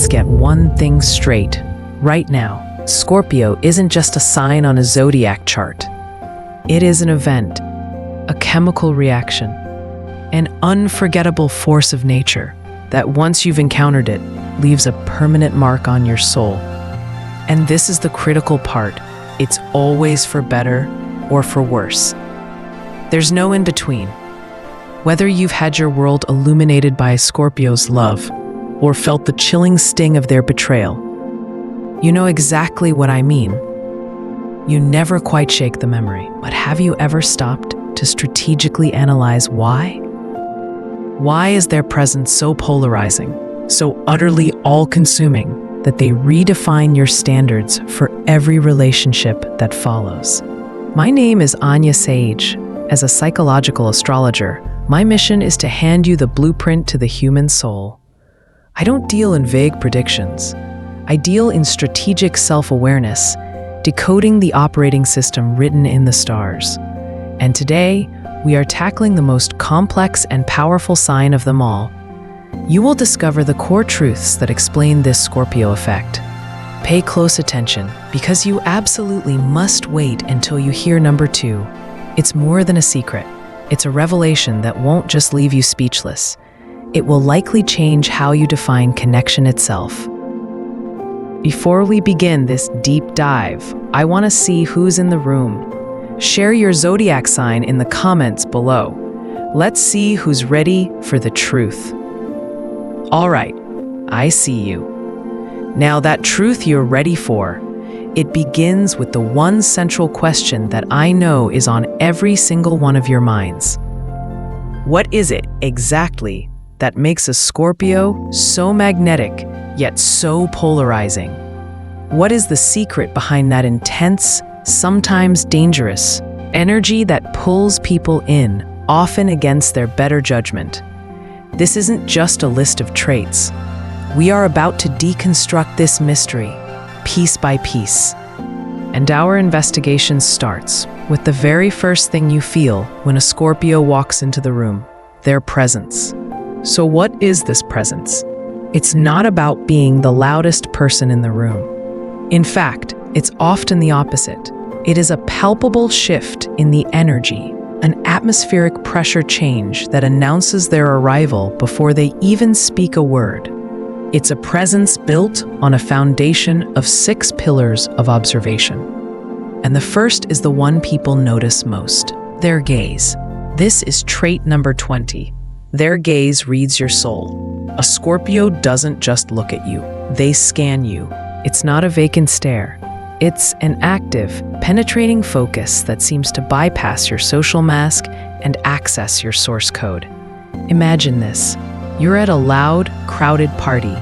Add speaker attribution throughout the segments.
Speaker 1: let's get one thing straight. Right now, Scorpio isn't just a sign on a zodiac chart. It is an event, a chemical reaction, an unforgettable force of nature that once you've encountered it, leaves a permanent mark on your soul. And this is the critical part. It's always for better or for worse. There's no in between. Whether you've had your world illuminated by a Scorpio's love or felt the chilling sting of their betrayal, you know exactly what I mean. You never quite shake the memory, but have you ever stopped to strategically analyze why? Why is their presence so polarizing, so utterly all-consuming, that they redefine your standards for every relationship that follows? My name is Anya Sage. As a psychological astrologer, my mission is to hand you the blueprint to the human soul. I don't deal in vague predictions. I deal in strategic self-awareness, decoding the operating system written in the stars. And today, we are tackling the most complex and powerful sign of them all. You will discover the core truths that explain this Scorpio effect. Pay close attention, because you absolutely must wait until you hear number 2. It's more than a secret. It's a revelation that won't just leave you speechless. It will likely change how you define connection itself. Before we begin this deep dive, I want to see who's in the room. Share your zodiac sign in the comments below. Let's see who's ready for the truth. All right, I see you. Now that truth you're ready for, it begins with the one central question that I know is on every single one of your minds. What is it exactly that makes a Scorpio so magnetic, yet so polarizing? What is the secret behind that intense, sometimes dangerous, energy that pulls people in, often against their better judgment? This isn't just a list of traits. We are about to deconstruct this mystery, piece by piece. And our investigation starts with the very first thing you feel when a Scorpio walks into the room, their presence. So what is this presence? It's not about being the loudest person in the room. In fact, it's often the opposite. It is a palpable shift in the energy, an atmospheric pressure change that announces their arrival before they even speak a word. It's a presence built on a foundation of 6 pillars of observation. And the first is the one people notice most, their gaze. This is trait number 20. Their gaze reads your soul. A Scorpio doesn't just look at you, they scan you. It's not a vacant stare. It's an active, penetrating focus that seems to bypass your social mask and access your source code. Imagine this. You're at a loud, crowded party.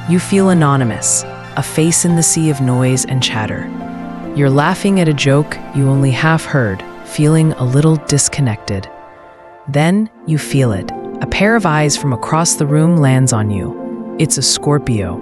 Speaker 1: You feel anonymous, a face in the sea of noise and chatter. You're laughing at a joke you only half heard, feeling a little disconnected. Then you feel it. A pair of eyes from across the room lands on you. It's a Scorpio.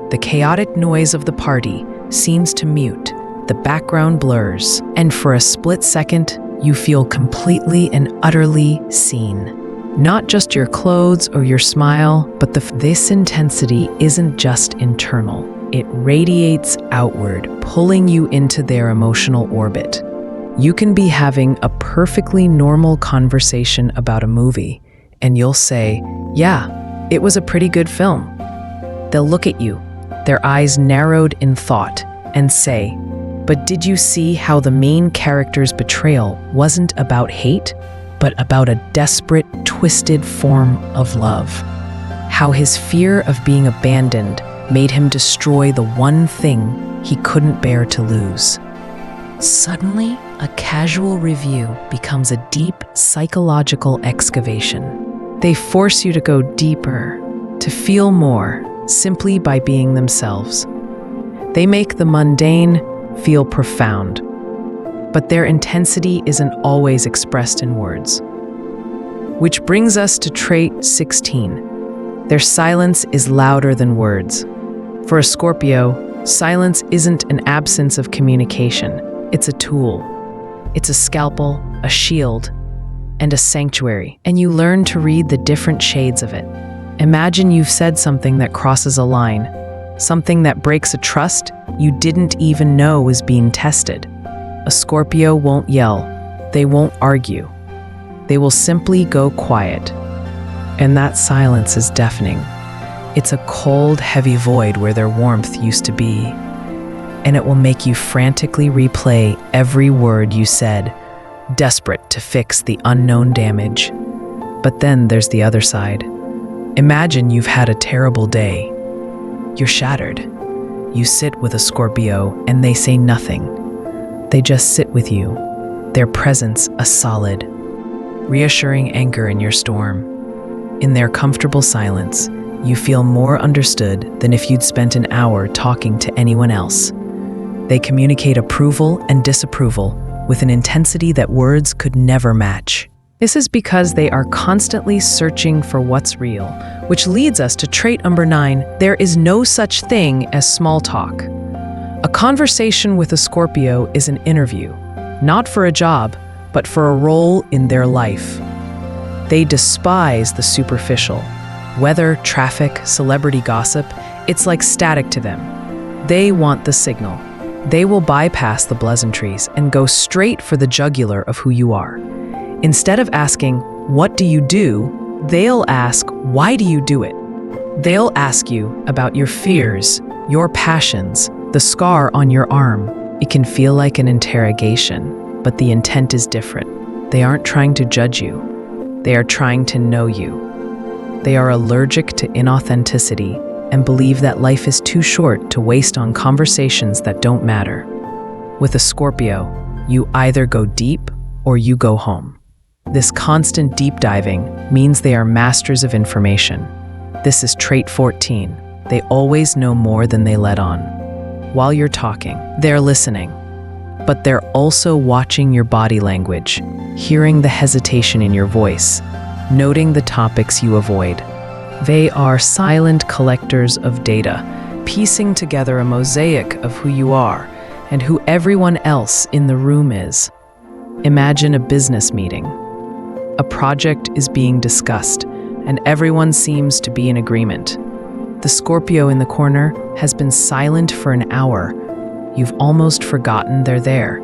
Speaker 1: The chaotic noise of the party seems to mute. The background blurs, and for a split second, you feel completely and utterly seen. Not just your clothes or your smile, but this intensity isn't just internal. It radiates outward, pulling you into their emotional orbit. You can be having a perfectly normal conversation about a movie, and you'll say, "Yeah, it was a pretty good film." They'll look at you, their eyes narrowed in thought, and say, "But did you see how the main character's betrayal wasn't about hate, but about a desperate, twisted form of love? How his fear of being abandoned made him destroy the one thing he couldn't bear to lose." Suddenly, a casual review becomes a deep psychological excavation. They force you to go deeper, to feel more, simply by being themselves. They make the mundane feel profound, but their intensity isn't always expressed in words. Which brings us to trait 16. Their silence is louder than words. For a Scorpio, silence isn't an absence of communication. It's a tool. It's a scalpel, a shield, and a sanctuary, and you learn to read the different shades of it. Imagine you've said something that crosses a line. something that breaks a trust you didn't even know was being tested. A Scorpio won't yell. They won't argue. They will simply go quiet. And that silence is deafening. It's a cold, heavy void where their warmth used to be. And it will make you frantically replay every word you said, desperate to fix the unknown damage. But then there's the other side. Imagine you've had a terrible day. You're shattered. You sit with a Scorpio and they say nothing. They just sit with you, their presence a solid, reassuring anchor in your storm. In their comfortable silence, you feel more understood than if you'd spent an hour talking to anyone else. They communicate approval and disapproval with an intensity that words could never match. This is because they are constantly searching for what's real, which leads us to trait number 9. There is no such thing as small talk. A conversation with a Scorpio is an interview, not for a job, but for a role in their life. They despise the superficial. Weather, traffic, celebrity gossip, it's like static to them. They want the signal. They will bypass the pleasantries and go straight for the jugular of who you are. Instead of asking, "What do you do?" they'll ask, "Why do you do it?" They'll ask you about your fears, your passions, the scar on your arm. It can feel like an interrogation, but the intent is different. They aren't trying to judge you. They are trying to know you. They are allergic to inauthenticity and believe that life is too short to waste on conversations that don't matter. With a Scorpio, you either go deep or you go home. This constant deep diving means they are masters of information. This is trait 14. They always know more than they let on. While you're talking, they're listening, but they're also watching your body language, hearing the hesitation in your voice, noting the topics you avoid. They are silent collectors of data, piecing together a mosaic of who you are and who everyone else in the room is. Imagine a business meeting. A project is being discussed, and everyone seems to be in agreement. The Scorpio in the corner has been silent for an hour. You've almost forgotten they're there.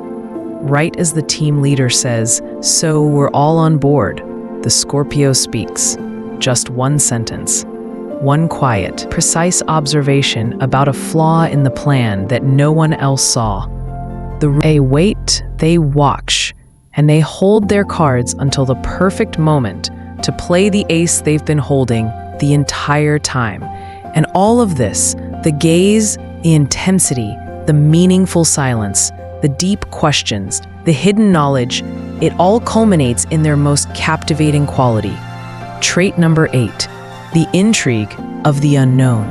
Speaker 1: Right as the team leader says, "So we're all on board," the Scorpio speaks. Just one sentence. One quiet, precise observation about a flaw in the plan that no one else saw. They wait, they watch, and they hold their cards until the perfect moment to play the ace they've been holding the entire time. And all of this, the gaze, the intensity, the meaningful silence, the deep questions, the hidden knowledge, it all culminates in their most captivating quality. Trait number 8, the intrigue of the unknown.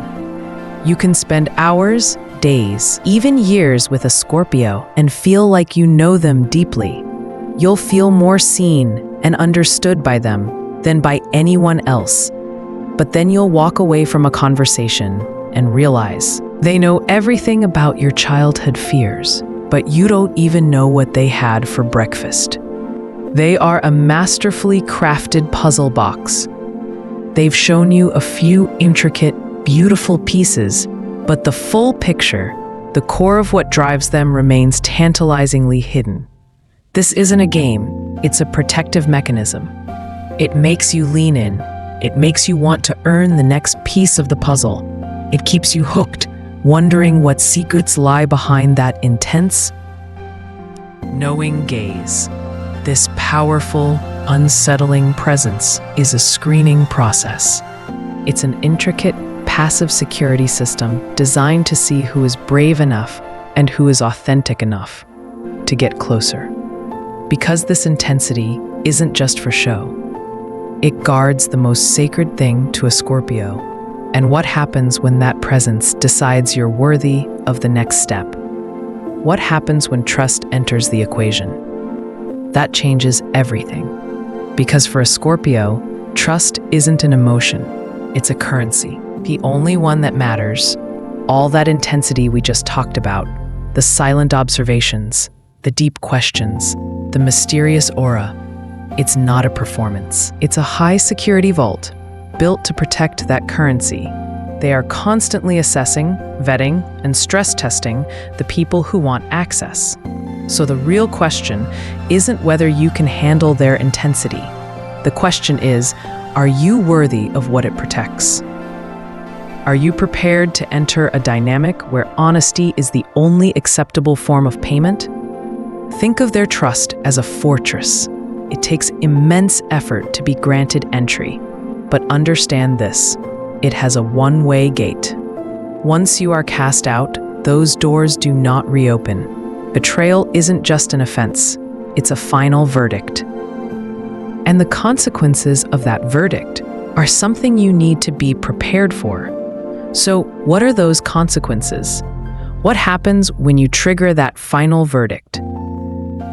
Speaker 1: You can spend hours, days, even years with a Scorpio and feel like you know them deeply. You'll feel more seen and understood by them than by anyone else. But then you'll walk away from a conversation and realize they know everything about your childhood fears, but you don't even know what they had for breakfast. They are a masterfully crafted puzzle box. They've shown you a few intricate, beautiful pieces, but the full picture, the core of what drives them, remains tantalizingly hidden. This isn't a game, it's a protective mechanism. It makes you lean in. It makes you want to earn the next piece of the puzzle. It keeps you hooked, wondering what secrets lie behind that intense, knowing gaze. This powerful, unsettling presence is a screening process. It's an intricate, passive security system designed to see who is brave enough and who is authentic enough to get closer. Because this intensity isn't just for show. It guards the most sacred thing to a Scorpio. And what happens when that presence decides you're worthy of the next step? What happens when trust enters the equation? That changes everything. Because for a Scorpio, trust isn't an emotion, it's a currency. The only one that matters. All that intensity we just talked about, the silent observations, the deep questions, the mysterious aura, it's not a performance. It's a high security vault built to protect that currency. They are constantly assessing, vetting, and stress testing the people who want access. So the real question isn't whether you can handle their intensity. The question is, are you worthy of what it protects? Are you prepared to enter a dynamic where honesty is the only acceptable form of payment? Think of their trust as a fortress. It takes immense effort to be granted entry. But understand this, it has a one-way gate. Once you are cast out, those doors do not reopen. Betrayal isn't just an offense, it's a final verdict. And the consequences of that verdict are something you need to be prepared for. So, what are those consequences? What happens when you trigger that final verdict?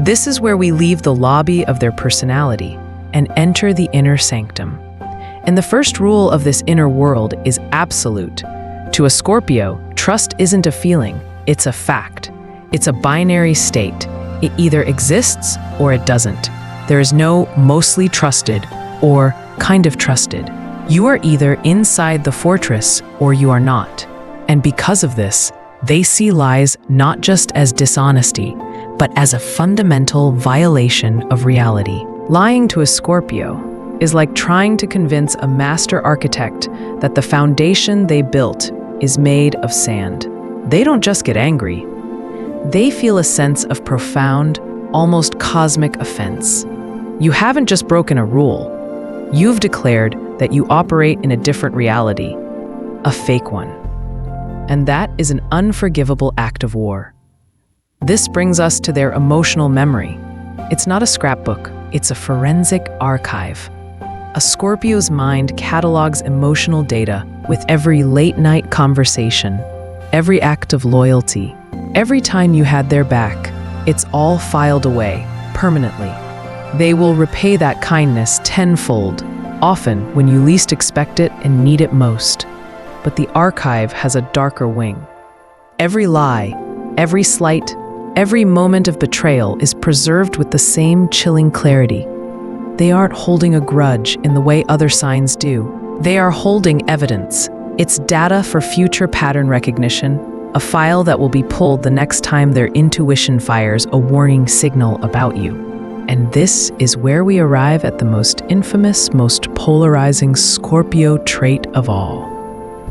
Speaker 1: This is where we leave the lobby of their personality and enter the inner sanctum. And the first rule of this inner world is absolute. To a Scorpio, trust isn't a feeling, it's a fact. It's a binary state. It either exists or it doesn't. There is no mostly trusted or kind of trusted. You are either inside the fortress or you are not. And because of this, they see lies not just as dishonesty, but as a fundamental violation of reality. Lying to a Scorpio is like trying to convince a master architect that the foundation they built is made of sand. They don't just get angry. They feel a sense of profound, almost cosmic offense. You haven't just broken a rule. You've declared that you operate in a different reality, a fake one. And that is an unforgivable act of war. This brings us to their emotional memory. It's not a scrapbook, it's a forensic archive. A Scorpio's mind catalogs emotional data with every late-night conversation, every act of loyalty, every time you had their back. It's all filed away, permanently. They will repay that kindness tenfold, often when you least expect it and need it most. But the archive has a darker wing. Every lie, every slight, every moment of betrayal is preserved with the same chilling clarity. They aren't holding a grudge in the way other signs do. They are holding evidence. It's data for future pattern recognition, a file that will be pulled the next time their intuition fires a warning signal about you. And this is where we arrive at the most infamous, most polarizing Scorpio trait of all.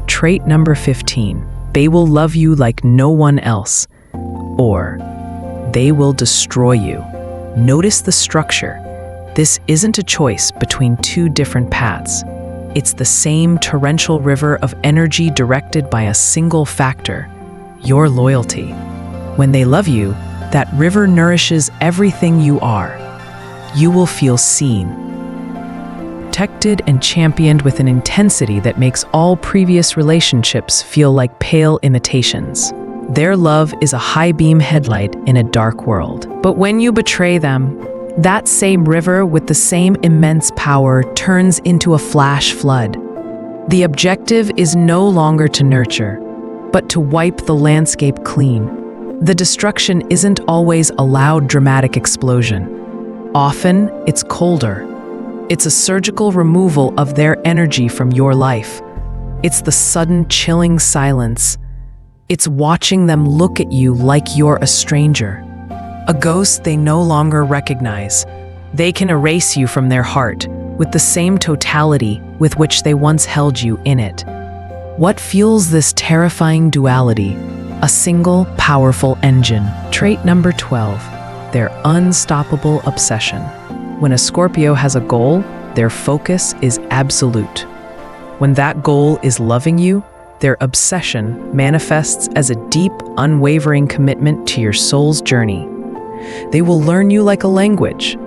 Speaker 1: Trait number 15. They will love you like no one else. Or, they will destroy you. Notice the structure. This isn't a choice between two different paths. It's the same torrential river of energy directed by a single factor, your loyalty. When they love you, that river nourishes everything you are. You will feel seen, protected and championed with an intensity that makes all previous relationships feel like pale imitations. Their love is a high-beam headlight in a dark world. But when you betray them, that same river with the same immense power turns into a flash flood. The objective is no longer to nurture, but to wipe the landscape clean. The destruction isn't always a loud, dramatic explosion. Often, it's colder. It's a surgical removal of their energy from your life. It's the sudden, chilling silence. It's watching them look at you like you're a stranger. A ghost they no longer recognize. They can erase you from their heart with the same totality with which they once held you in it. What fuels this terrifying duality? A single, powerful engine. Trait number 12, their unstoppable obsession. When a Scorpio has a goal, their focus is absolute. When that goal is loving you, their obsession manifests as a deep, unwavering commitment to your soul's journey. They will learn you like a language.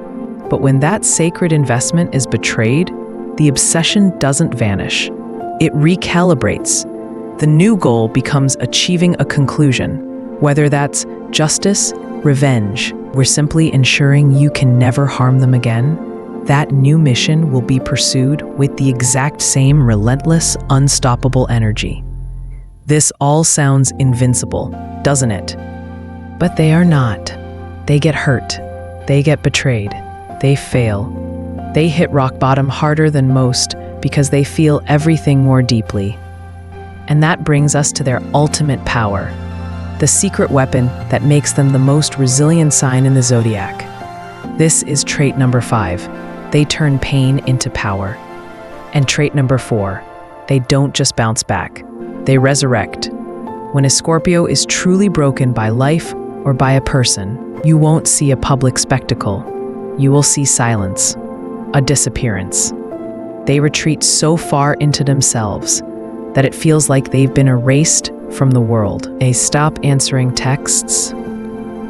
Speaker 1: But when that sacred investment is betrayed, the obsession doesn't vanish. It recalibrates. The new goal becomes achieving a conclusion, whether that's justice, revenge, or simply ensuring you can never harm them again. That new mission will be pursued with the exact same relentless, unstoppable energy. This all sounds invincible, doesn't it? But they are not. They get hurt. They get betrayed. They fail. They hit rock bottom harder than most because they feel everything more deeply. And that brings us to their ultimate power, the secret weapon that makes them the most resilient sign in the zodiac. This is trait number 5. They turn pain into power. And trait number 4, they don't just bounce back, they resurrect. When a Scorpio is truly broken by life or by a person, you won't see a public spectacle. You will see silence, a disappearance. They retreat so far into themselves that it feels like they've been erased from the world. They stop answering texts.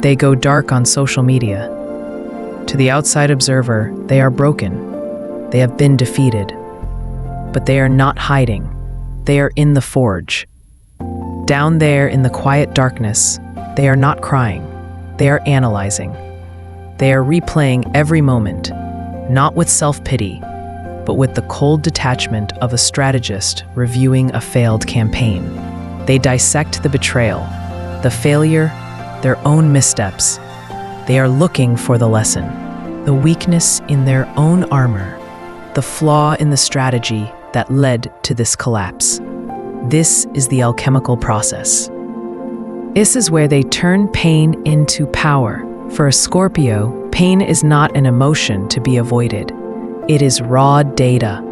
Speaker 1: They go dark on social media. To the outside observer, they are broken. They have been defeated. But they are not hiding. They are in the forge. Down there in the quiet darkness, they are not crying. They are analyzing. They are replaying every moment, not with self-pity, but with the cold detachment of a strategist reviewing a failed campaign. They dissect the betrayal, the failure, their own missteps. They are looking for the lesson, the weakness in their own armor, the flaw in the strategy that led to this collapse. This is the alchemical process. This is where they turn pain into power. For a Scorpio, pain is not an emotion to be avoided. It is raw data.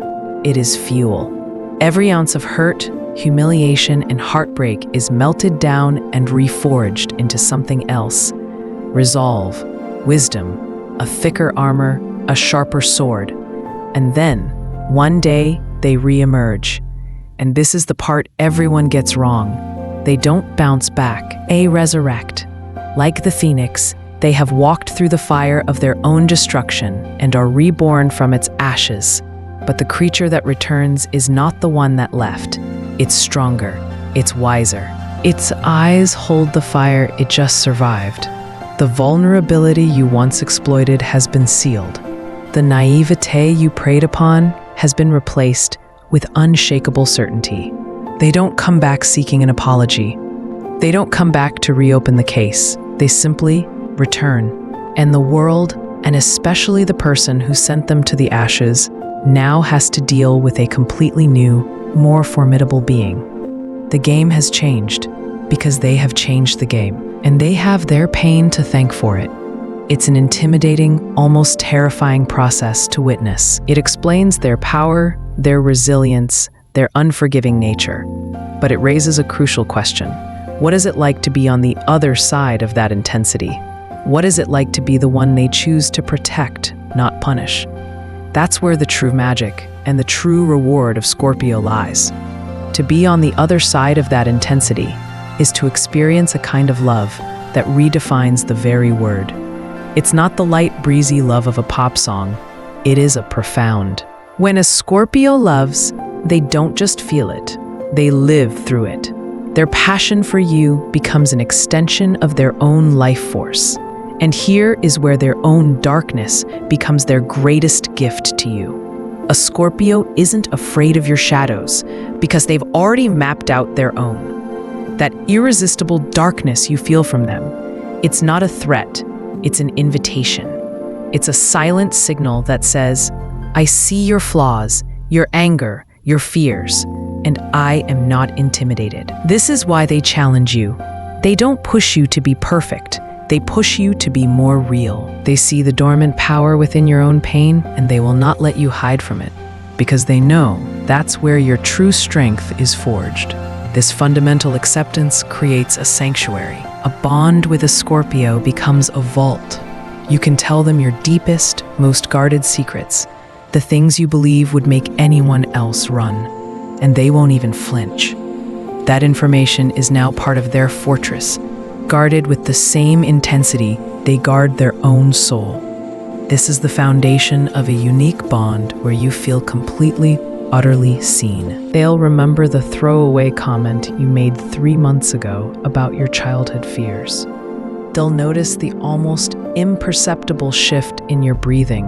Speaker 1: It is fuel. Every ounce of hurt, humiliation, and heartbreak is melted down and reforged into something else. Resolve, wisdom, a thicker armor, a sharper sword. And then, one day, they re-emerge. And this is the part everyone gets wrong. They don't bounce back. They resurrect. Like the phoenix, they have walked through the fire of their own destruction and are reborn from its ashes. But the creature that returns is not the one that left. It's stronger. It's wiser. Its eyes hold the fire it just survived. The vulnerability you once exploited has been sealed. The naivete you preyed upon has been replaced with unshakable certainty. They don't come back seeking an apology. They don't come back to reopen the case. They simply return. And the world, and especially the person who sent them to the ashes, now has to deal with a completely new, more formidable being. The game has changed because they have changed the game, and they have their pain to thank for it. It's an intimidating, almost terrifying process to witness. It explains their power, their resilience, their unforgiving nature. But it raises a crucial question. What is it like to be on the other side of that intensity? What is it like to be the one they choose to protect, not punish? That's where the true magic and the true reward of Scorpio lies. To be on the other side of that intensity is to experience a kind of love that redefines the very word. It's not the light, breezy love of a pop song. It is a profound. When a Scorpio loves, they don't just feel it, they live through it. Their passion for you becomes an extension of their own life force. And here is where their own darkness becomes their greatest gift to you. A Scorpio isn't afraid of your shadows because they've already mapped out their own. That irresistible darkness you feel from them, it's not a threat, it's an invitation. It's a silent signal that says, I see your flaws, your anger, your fears, and I am not intimidated. This is why they challenge you. They don't push you to be perfect. They push you to be more real. They see the dormant power within your own pain, and they will not let you hide from it, because they know that's where your true strength is forged. This fundamental acceptance creates a sanctuary. A bond with a Scorpio becomes a vault. You can tell them your deepest, most guarded secrets, the things you believe would make anyone else run, and they won't even flinch. That information is now part of their fortress, guarded with the same intensity they guard their own soul. This is the foundation of a unique bond where you feel completely, utterly seen. They'll remember the throwaway comment you made 3 months ago about your childhood fears. They'll notice the almost imperceptible shift in your breathing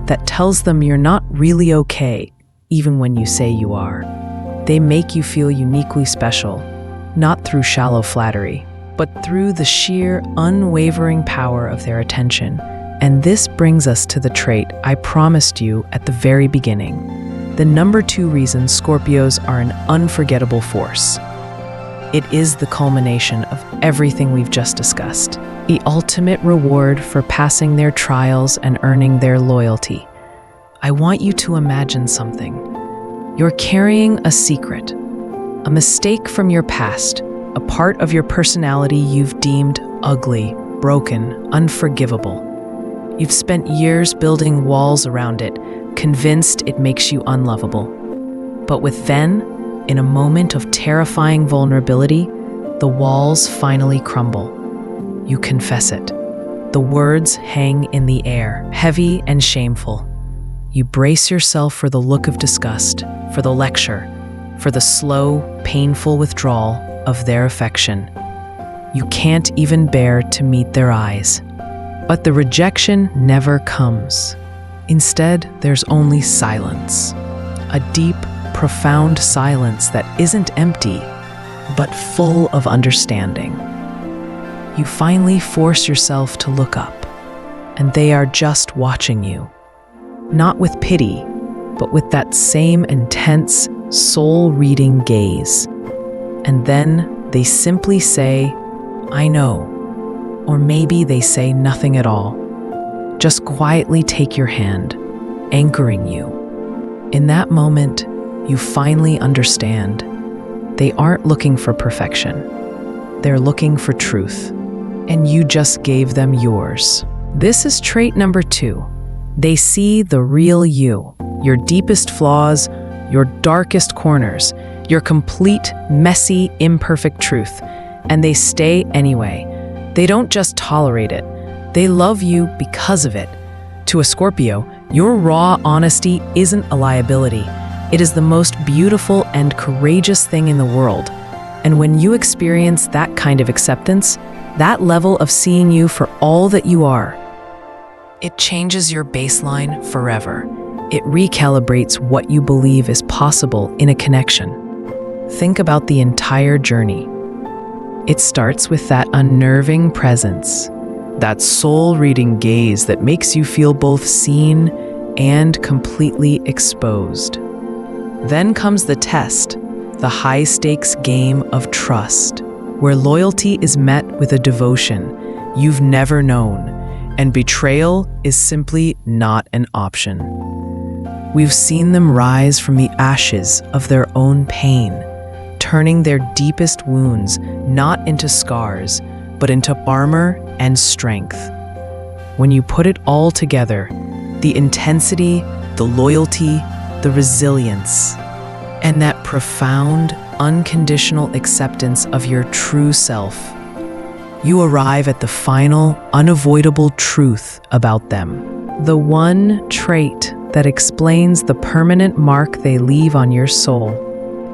Speaker 1: that tells them you're not really okay, even when you say you are. They make you feel uniquely special, not through shallow flattery, but through the sheer, unwavering power of their attention. And this brings us to the trait I promised you at the very beginning. the number 2 reason Scorpios are an unforgettable force. It is the culmination of everything we've just discussed. The ultimate reward for passing their trials and earning their loyalty. I want you to imagine something. You're carrying a secret, a mistake from your past, a part of your personality you've deemed ugly, broken, unforgivable. You've spent years building walls around it, convinced it makes you unlovable. But in a moment of terrifying vulnerability, the walls finally crumble. You confess it. The words hang in the air, heavy and shameful. You brace yourself for the look of disgust, for the lecture, for the slow, painful withdrawal of their affection. You can't even bear to meet their eyes. But the rejection never comes. Instead, there's only silence. A deep, profound silence that isn't empty, but full of understanding. You finally force yourself to look up, and they are just watching you. Not with pity, but with that same intense, soul-reading gaze. And then they simply say, "I know." Or maybe they say nothing at all. Just quietly take your hand, anchoring you. In that moment, you finally understand. They aren't looking for perfection. They're looking for truth. And you just gave them yours. This is trait number 2. They see the real you, your deepest flaws, your darkest corners, your complete, messy, imperfect truth. And they stay anyway. They don't just tolerate it. They love you because of it. To a Scorpio, your raw honesty isn't a liability. It is the most beautiful and courageous thing in the world. And when you experience that kind of acceptance, that level of seeing you for all that you are, it changes your baseline forever. It recalibrates what you believe is possible in a connection. Think about the entire journey. It starts with that unnerving presence, that soul-reading gaze that makes you feel both seen and completely exposed. Then comes the test, the high-stakes game of trust, where loyalty is met with a devotion you've never known, and betrayal is simply not an option. We've seen them rise from the ashes of their own pain, turning their deepest wounds not into scars, but into armor and strength. When you put it all together, the intensity, the loyalty, the resilience, and that profound, unconditional acceptance of your true self, you arrive at the final, unavoidable truth about them. The one trait that explains the permanent mark they leave on your soul.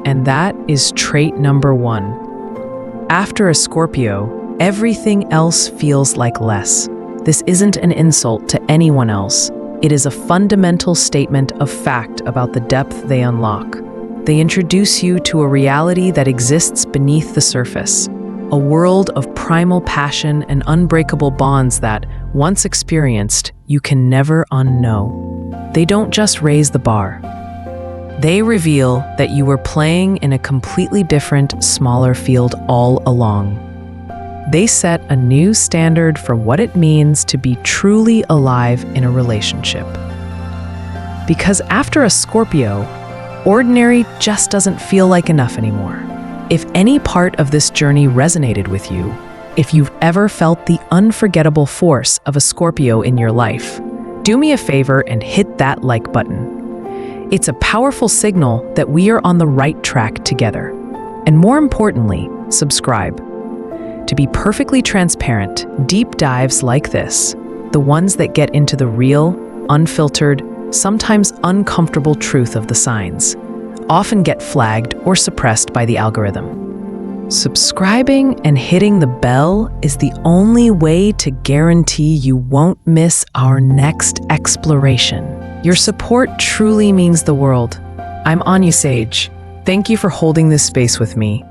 Speaker 1: And that is trait number 1. After a Scorpio, everything else feels like less. This isn't an insult to anyone else. It is a fundamental statement of fact about the depth they unlock. They introduce you to a reality that exists beneath the surface, a world of primal passion and unbreakable bonds that, once experienced, you can never unknow. They don't just raise the bar. They reveal that you were playing in a completely different, smaller field all along. They set a new standard for what it means to be truly alive in a relationship. Because after a Scorpio, ordinary just doesn't feel like enough anymore. If any part of this journey resonated with you, if you've ever felt the unforgettable force of a Scorpio in your life, do me a favor and hit that like button. It's a powerful signal that we are on the right track together. And more importantly, subscribe. To be perfectly transparent, deep dives like this, the ones that get into the real, unfiltered, sometimes uncomfortable truth of the signs, often get flagged or suppressed by the algorithm. Subscribing and hitting the bell is the only way to guarantee you won't miss our next exploration. Your support truly means the world. I'm Anya Sage. Thank you for holding this space with me.